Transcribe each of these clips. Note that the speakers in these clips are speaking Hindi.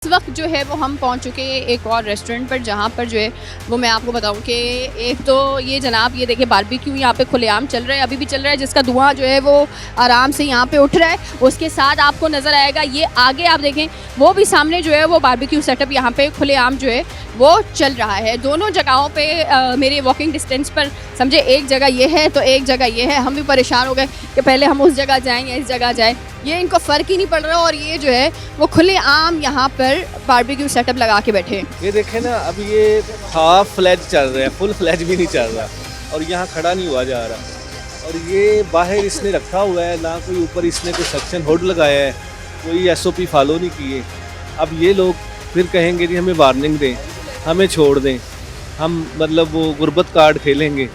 इस वक्त जो है वो हम पहुंच चुके हैं एक और रेस्टोरेंट पर, जहां पर जो है वो मैं आपको बताऊं कि एक तो ये जनाब ये देखिए बारबेक्यू यहाँ पे खुलेआम चल रहा है, अभी भी चल रहा है, जिसका धुआं जो है वो आराम से यहाँ पे उठ रहा है। उसके साथ आपको नज़र आएगा ये आगे आप देखें वो भी सामने जो है वो बारबेक्यू सेटअप यहाँ पे खुलेआम जो है वो चल रहा है। दोनों जगहों पे मेरे वॉकिंग डिस्टेंस पर समझे एक जगह ये है तो एक जगह ये है। हम भी परेशान हो गए कि पहले हम उस जगह जाएँ या इस जगह जाएँ, ये इनको फ़र्क ही नहीं पड़ रहा। और ये जो है वो खुलेआम यहाँ पर बारबेक्यू सेटअप लगा के बैठे हैं। ये देखें ना, अब ये हाफ फ्लैज चल रहा है, फुल फ्लैज भी नहीं चल रहा और यहाँ खड़ा नहीं हुआ जा रहा। और ये बाहर इसने रखा हुआ है, ना कोई ऊपर इसने कोई सक्शन हुड लगाया है, कोई एसओपी फॉलो नहीं किए। अब ये लोग फिर कहेंगे जी हमें वार्निंग दें, हमें छोड़ दें, हम मतलब वो गुर्बत कार्ड खेलेंगे।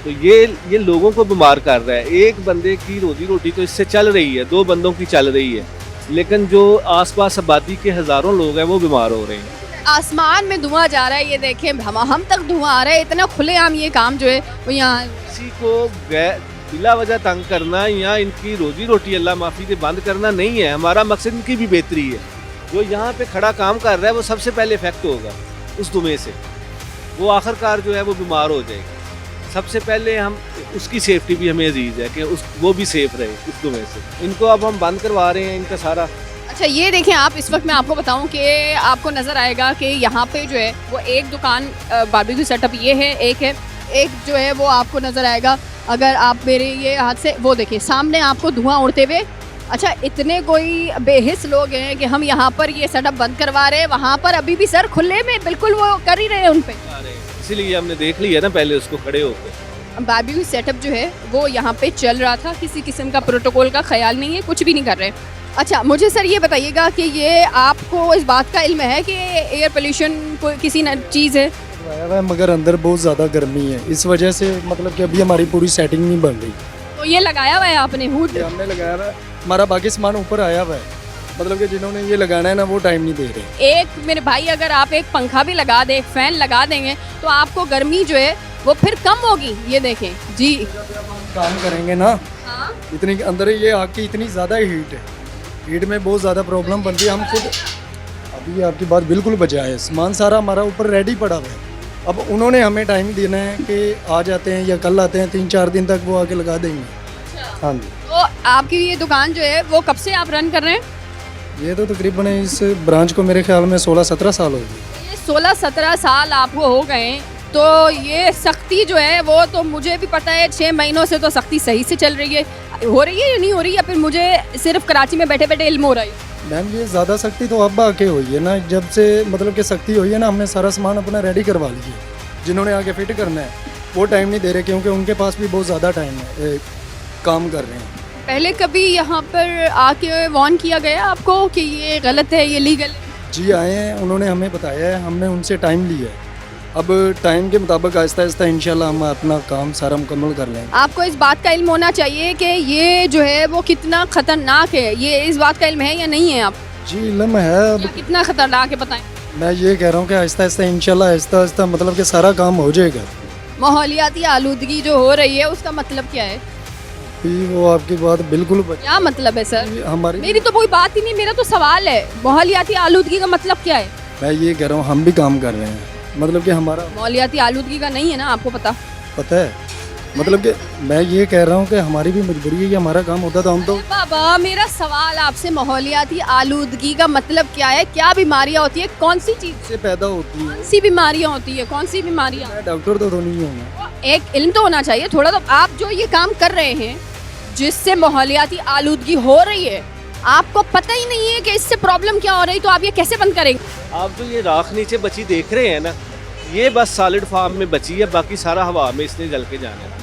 तो ये लोगों को बीमार कर रहा है। एक बंदे की रोजी रोटी तो इससे चल रही है, दो बंदों की चल रही है, लेकिन जो आसपास आबादी के हज़ारों लोग हैं वो बीमार हो रहे हैं। आसमान में धुआं जा रहा है, ये देखें हम तक धुआं आ रहा है। इतना खुलेआम ये काम जो है वो यहाँ किसी को बिला वजह तंग करना या इनकी रोजी रोटी अल्लाह माफ़ी से बंद करना नहीं है। हमारा मकसद इनकी भी बेहतरी है। जो यहाँ पे खड़ा काम कर रहा है वो सबसे पहले इफेक्ट होगा उस धुएं से, वो आखिरकार जो है वो बीमार हो जाएगा। सबसे पहले हम उसकी सेफ्टी भी हमें अजीज़ है कि वो भी सेफ रहे उस धुएं से। इनको अब हम बंद करवा रहे हैं इनका सारा। अच्छा ये देखें आप, इस वक्त मैं आपको बताऊं कि आपको नज़र आएगा कि यहाँ पे जो है वो एक दुकान बारबेक्यू सेटअप ये है, एक जो है वो आपको नज़र आएगा। अगर आप मेरे ये हाथ से वो देखिए सामने आपको धुआं उड़ते हुए। अच्छा इतने कोई बेहिस लोग हैं कि हम यहाँ पर ये सेटअप बंद करवा रहे हैं, वहाँ पर अभी भी सर खुले में बिल्कुल वो कर ही रहे हैं उन पे। इसीलिए हमने देख लिया ना पहले उसको खड़े होकर। बारबेक्यू सेटअप जो है वो यहाँ पे चल रहा था, किसी किस्म का प्रोटोकॉल का ख्याल नहीं है, कुछ भी नहीं कर रहे। अच्छा मुझे सर ये बताइएगा कि ये आपको इस बात का इल्म है कि एयर पोल्यूशन कोई किसी चीज़ है? मगर अंदर बहुत ज़्यादा गर्मी है, इस वजह से मतलब कि अभी हमारी पूरी सेटिंग नहीं बन रही। तो ये लगाया हुआ है आपने हुड? हमने लगाया हुआ है, हमारा बाकी सामान ऊपर आया हुआ है। मतलब कि जिन्होंने ये लगाना है ना वो टाइम नहीं दे रहे। एक मेरे भाई अगर आप एक पंखा भी लगा दें, एक फ़ैन लगा देंगे तो आपको गर्मी जो है वो फिर कम होगी। ये देखें जी, काम करेंगे ना हाँ? इतनी अंदर ये आग की इतनी ज़्यादा हीट है, हीट में बहुत ज़्यादा प्रॉब्लम बनती है। हम खुद अभी आपकी बात बिल्कुल बचा है, सामान सारा हमारा ऊपर रेडी पड़ा हुआ है। अब उन्होंने हमें टाइम देना है कि आ जाते हैं या कल आते हैं, 3-4 दिन तक वो आके लगा देंगे। हाँ जी। तो आपकी ये दुकान जो है वो कब से आप रन कर रहे हैं? ये तो तकरीबन इस ब्रांच को मेरे ख्याल में 16-17 साल हो गए। ये 16-17 साल आपको हो गए, तो ये सख्ती जो है वो तो मुझे भी पता है, 6 महीनों से तो सख्ती सही से चल रही है। हो रही है या नहीं हो रही, या फिर मुझे सिर्फ कराची में बैठे बैठे इल्म हो रहा है? मैम ये ज़्यादा सख्ती तो अब आके हुई है ना, जब से मतलब कि सख्ती हुई है ना, हमने सारा सामान अपना रेडी करवा लिया। जिन्होंने आके फिट करना है वो टाइम नहीं दे रहे, क्योंकि उनके पास भी बहुत ज़्यादा टाइम है, काम कर रहे हैं। पहले कभी यहाँ पर आके वार्न किया गया आपको कि ये गलत है, ये लीगल है? जी आए हैं, उन्होंने हमें बताया है, हमने उनसे टाइम लिया है। अब टाइम के मुताबिक आहिस्ता आहिस्ता इंशाल्लाह हम अपना काम सारा मुकम्मल कर लेंगे। आपको इस बात का इल्म होना चाहिए कि ये जो है वो कितना ख़तरनाक है। ये इस बात का इल्म है या नहीं है आप? जी इल्म है। अब कितना ख़तरनाक है बताएं। मैं ये कह रहा हूँ कि आहिस्ता आहिस्ता इंशाल्लाह आहिस्ता आहिस्ता मतलब कि सारा काम हो जाएगा। माहौलियाती आलूदगी जो हो रही है उसका मतलब क्या है? जी वो आपकी बात बिल्कुल क्या मतलब है सर? हमारी मेरी तो कोई बात ही नहीं, मेरा तो सवाल है माहौलियाती आलूदगी का मतलब क्या है? मैं ये कह रहा हूँ हम भी काम कर रहे हैं, मतलब कि हमारा माहौलियाती आलूदगी का नहीं है ना, आपको पता है। मतलब कि मैं ये कह रहा हूँ कि हमारी भी मजबूरी है, ये हमारा काम होता तो हम तो। बाबा मेरा सवाल आपसे माहौलियाती आलूदगी का मतलब क्या है? क्या बीमारियाँ होती है, कौन सी चीज़ से पैदा होती है? कौन सी बीमारियाँ होती है, कौन सी बीमारियाँ? मैं डॉक्टर तो नहीं हूँ मैं। एक इल्म तो होना चाहिए थोड़ा। तो आप जो ये काम कर रहे हैं जिससे माहौलियाती आलूदगी हो रही है, आपको पता ही नहीं है कि इससे प्रॉब्लम क्या हो रही, तो आप ये कैसे बंद करेंगे? आप जो ये राख नीचे बची देख रहे हैं ना, ये बस सॉलिड फॉर्म में बची है, बाकी सारा हवा में इसने जल के जाना है।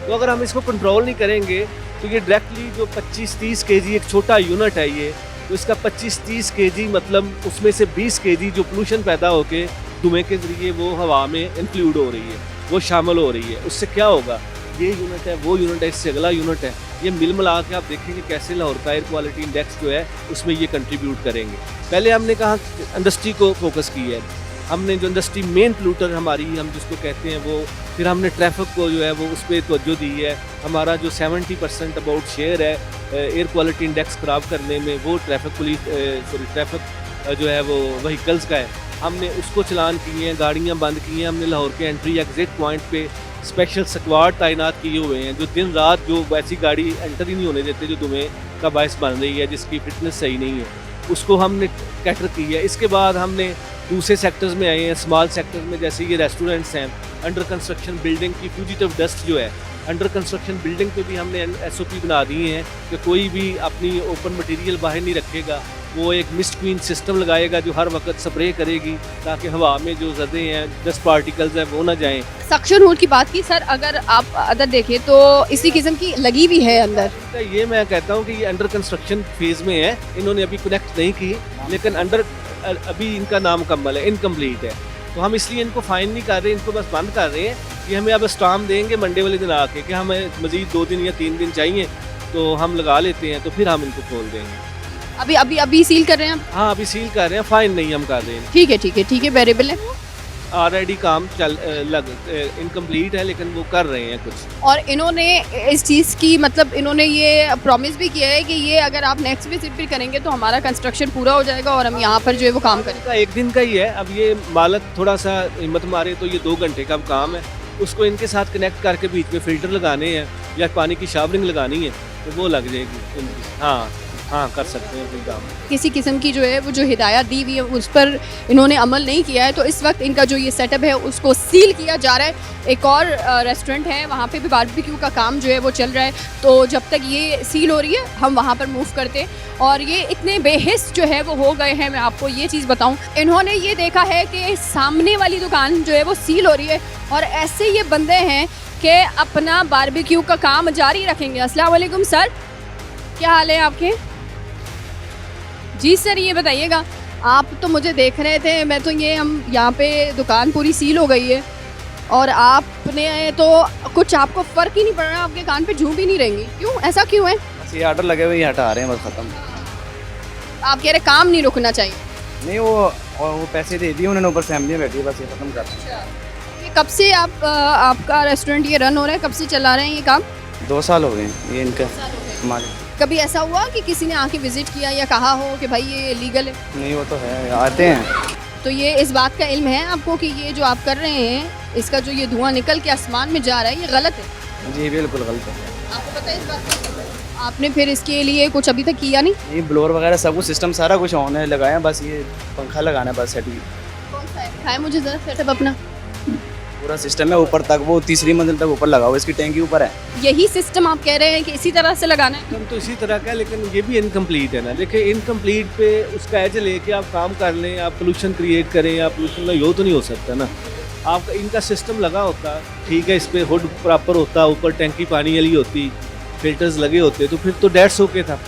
तो अगर हम इसको कंट्रोल नहीं करेंगे तो ये डायरेक्टली जो 25-30 केजी एक छोटा यूनिट है ये, तो इसका 25-30 केजी मतलब उसमें से 20 केजी जो पोल्यूशन पैदा होके धुएं के ज़रिए वो हवा में इंक्लूड हो रही है, वो शामिल हो रही है। उससे क्या होगा, ये यूनिट है, वो यूनिट है, इससे अगला यूनिट है, ये मिल मिला के आप देखेंगे कैसे लाहौर का एयर क्वालिटी इंडेक्स जो है उसमें ये कंट्रीब्यूट करेंगे। पहले हमने कहा इंडस्ट्री को फोकस किया है, हमने जो इंडस्ट्री मेन पोल्यूटर हमारी हम जिसको कहते हैं वो, फिर हमने ट्रैफिक को जो है वो उस पर तवज्जो दी है। हमारा जो 70% अबाउट शेयर है एयर क्वालिटी इंडेक्स ख़राब करने में, वो ट्रैफिक जो है वो व्हीकल्स का है, हमने उसको चलान किए हैं, गाड़ियाँ बंद की हैं। हमने लाहौर के एंट्री एग्जिट पॉइंट पे स्पेशल स्क्वाड तैनात किए हुए हैं जो दिन रात जो वैसी गाड़ी एंटर ही नहीं होने देते जो धुएँ का बायस बन रही है, जिसकी फिटनेस सही नहीं है, उसको हमने कैटर की है। इसके बाद हमने दूसरे सेक्टर्स में आए हैं, स्मॉल सेक्टर्स में, जैसे ये रेस्टोरेंट्स हैं, अंडर कंस्ट्रक्शन बिल्डिंग की फ्यूजिटिव डस्ट जो है, अंडर कंस्ट्रक्शन बिल्डिंग पे भी हमने SOP बना दिए हैं कि कोई भी अपनी ओपन मटेरियल बाहर नहीं रखेगा। वो एक मिस्ट क्वीन सिस्टम लगाएगा जो हर वक्त स्प्रे करेगी ताकि हवा में जो ज़र्रे हैं, डस्ट पार्टिकल्स हैं, वो ना जाएं। सक्शन होल की बात की सर, अगर आप अदर देखें तो इसी किस्म की लगी भी है अंदर। ये मैं कहता हूँ कि ये अंडर कंस्ट्रक्शन फेज़ में है, इन्होंने अभी कनेक्ट नहीं की, लेकिन अभी इनका नाम मुकम्मल है, इनकम्प्लीट है। तो हम इसलिए इनको फाइन नहीं कर रहे, इनको बस बंद कर रहे हैं। ये हमें अब स्टाम्प देंगे मंडे वाले दिन आके कि हमें मज़ीद 2 दिन या 3 दिन चाहिए, तो हम लगा लेते हैं, तो फिर हम इनको खोल देंगे। अभी सील कर रहे हैं? हाँ, अभी सील कर रहे हैं, फाइन नहीं हम कर रहे हैं। ठीक है, वेरिएबल है। ऑलरेडी काम इनकम्प्लीट है, लेकिन वो कर रहे हैं कुछ। और इन्होंने इस चीज़ की मतलब इन्होंने ये प्रॉमिस भी किया है कि ये अगर आप नेक्स्ट विजिट भी करेंगे तो हमारा कंस्ट्रक्शन पूरा हो जाएगा और हम यहाँ पर जो है वो काम करेंगे। का 1 दिन का ही है। अब ये मालक थोड़ा सा हिम्मत मारे तो ये 2 घंटे का काम है, उसको इनके साथ कनेक्ट करके बीच में फ़िल्टर लगाने हैं या पानी की शावरिंग लगानी है, तो वो लग जाएगी। हाँ, कर सकते हैं कोई काम। किसी किस्म की जो है वो जो हिदायत दी हुई है उस पर इन्होंने अमल नहीं किया है, तो इस वक्त इनका जो ये सेटअप है उसको सील किया जा रहा है। एक और रेस्टोरेंट है, वहाँ पे भी बारबेक्यू का काम जो है वो चल रहा है, तो जब तक ये सील हो रही है हम वहाँ पर मूव करते हैं। और ये इतने बेहिस जो है वो हो गए हैं, मैं आपको ये चीज़ बताऊँ, इन्होंने ये देखा है कि सामने वाली दुकान जो है वो सील हो रही है और ऐसे ये बंदे हैं कि अपना बारबेक्यू का काम जारी रखेंगे। अस्सलाम वालेकुम सर, क्या हाल है आपके? जी सर, ये बताइएगा, आप तो मुझे देख रहे थे, मैं तो ये हम यहाँ पे दुकान पूरी सील हो गई है और आपने तो कुछ आपको फ़र्क ही नहीं पड़ रहा, आपके कान पे झूम भी नहीं रहेंगी, क्यों, ऐसा क्यों है? बस ये ऑर्डर लगे हुए ही हटा रहे हैं, बस ख़त्म। आप कह रहे काम नहीं रुकना चाहिए? नहीं, वो पैसे दे दिए उन्होंने, ऊपर फैमिली बैठी है, बस ये ख़त्म कर। ये कब से आपका रेस्टोरेंट ये रन हो रहा है, कब से चला रहे हैं ये काम? 2 साल हो गए ये इनका मालिक। कभी ऐसा हुआ कि किसी ने आके विजिट किया या कहा हो कि भाई ये लीगल है? नहीं, वो तो है, आते हैं। तो ये इस बात का इल्म है आपको कि ये जो आप कर रहे हैं, इसका जो ये धुआं निकल के आसमान में जा रहा है, ये गलत है? जी बिल्कुल गलत है। आपको पता है इस बात का? आपने फिर इसके लिए कुछ अभी तक किया नहीं? ये ब्लोअर वगैरह सब कुछ सिस्टम सारा कुछ ऑन है, लगाया, बस ये पंखा लगाना है, बस सेट भी। कौन सा है? दिखाएं मुझे ज़रा सेटअप अपना। पूरा सिस्टम है ऊपर तक, वो 3री मंजिल तक ऊपर लगा हुआ, इसकी टैंकी ऊपर है। यही सिस्टम आप कह रहे हैं कि इसी तरह से लगाना है? सिस्टम तो इसी तरह का है, लेकिन ये भी इनकम्प्लीट है ना। देखिए, इनकम्प्लीट पे उसका एज लेके आप काम कर लें, आप पोल्यूशन क्रिएट करें, या पोल्यूशन यो तो नहीं हो सकता ना। आपका इनका सिस्टम लगा होता, ठीक है, इस पर हुड प्रॉपर होता, ऊपर टैंकी पानी वाली होती, फिल्टर्स लगे होते, तो फिर तो 150 के था।